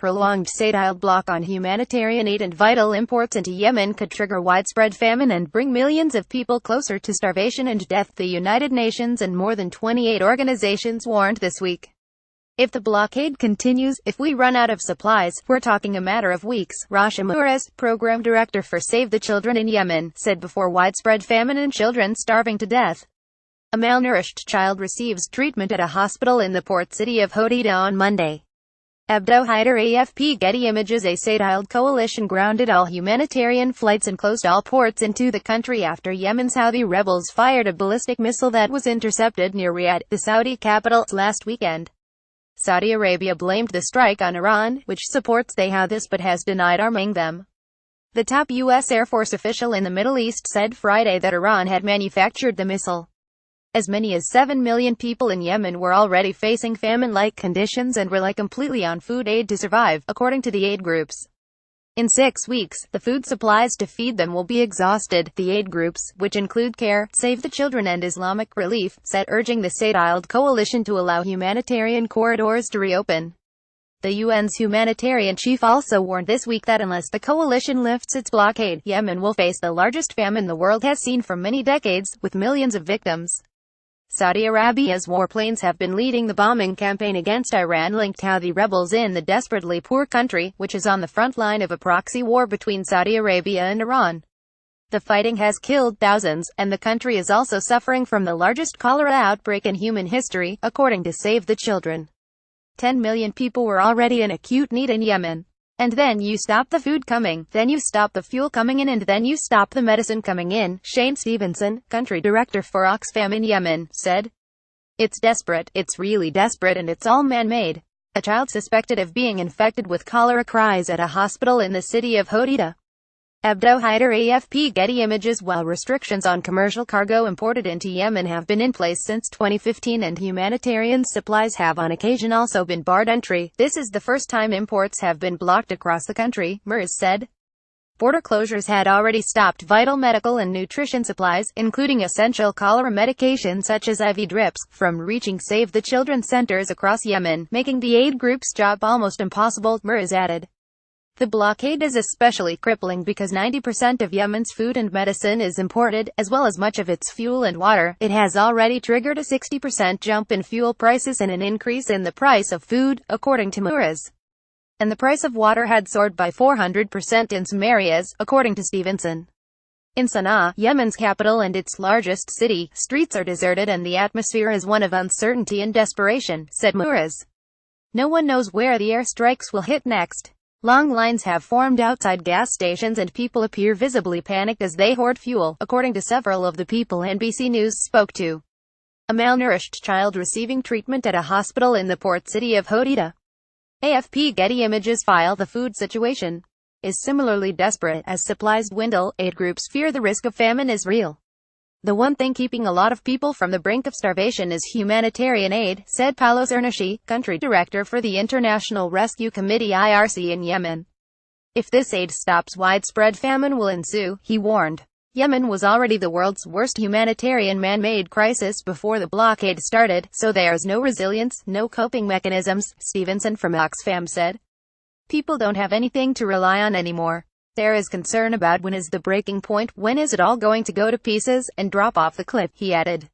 prolonged Saudiled block on humanitarian aid and vital imports into Yemen could trigger widespread famine and bring millions of people closer to starvation and death, the United Nations and more than 28 organizations warned this week. If the blockade continues, if we run out of supplies, we're talking a matter of weeks, Rasha Muhrez, program director for Save the Children in Yemen, said before widespread famine and children starving to death. A malnourished child receives treatment at a hospital in the port city of Hodeida on Monday. Abdo Haider AFP Getty Images. A Saudiled coalition grounded all humanitarian flights and closed all ports into the country after Yemen's Houthi rebels fired a ballistic missile that was intercepted near Riyadh, the Saudi capital, last weekend. Saudi Arabia blamed the strike on Iran, which supports the Houthis but has denied arming them. The top U.S. Air Force official in the Middle East said Friday that Iran had manufactured the missile. As many as 7 million people in Yemen were already facing famine-like conditions and rely completely on food aid to survive, according to the aid groups. In 6 weeks, the food supplies to feed them will be exhausted, the aid groups, which include CARE, Save the Children and Islamic Relief, said, urging the Saudiled coalition to allow humanitarian corridors to reopen. The UN's humanitarian chief also warned this week that unless the coalition lifts its blockade, Yemen will face the largest famine the world has seen for many decades, with millions of victims. Saudi Arabia's warplanes have been leading the bombing campaign against Iran-linked Houthi rebels in the desperately poor country, which is on the front line of a proxy war between Saudi Arabia and Iran. The fighting has killed thousands, and the country is also suffering from the largest cholera outbreak in human history, according to Save the Children. 10 million people were already in acute need in Yemen. And then you stop the food coming, then you stop the fuel coming in, and then you stop the medicine coming in, Shane Stevenson, country director for Oxfam in Yemen, said. It's desperate, it's really desperate, and it's all man-made. A child suspected of being infected with cholera cries at a hospital in the city of Hodeida. Abdo Haider AFP Getty Images. While restrictions on commercial cargo imported into Yemen have been in place since 2015 and humanitarian supplies have on occasion also been barred entry, this is the first time imports have been blocked across the country, Muhrez said. Border closures had already stopped vital medical and nutrition supplies, including essential cholera medication such as IV drips, from reaching Save the Children centers across Yemen, making the aid group's job almost impossible, Muhrez added. The blockade is especially crippling because 90% of Yemen's food and medicine is imported, as well as much of its fuel and water. It has already triggered a 60% jump in fuel prices and an increase in the price of food, according to Muhrez. And the price of water had soared by 400% in some areas, according to Stevenson. In Sana'a, Yemen's capital and its largest city, streets are deserted and the atmosphere is one of uncertainty and desperation, said Muhrez. No one knows where the airstrikes will hit next. Long lines have formed outside gas stations and people appear visibly panicked as they hoard fuel, according to several of the people NBC News spoke to. A malnourished child receiving treatment at a hospital in the port city of Hodeida. AFP Getty Images file. The food situation is similarly desperate as supplies dwindle. Aid groups fear the risk of famine is real. The one thing keeping a lot of people from the brink of starvation is humanitarian aid, said Paulo Cernici, country director for the International Rescue Committee IRC in Yemen. If this aid stops, widespread famine will ensue, he warned. Yemen was already the world's worst humanitarian man-made crisis before the blockade started, so there's no resilience, no coping mechanisms, Stevenson from Oxfam said. People don't have anything to rely on anymore. There is concern about when is the breaking point, when is it all going to go to pieces and drop off the cliff, he added.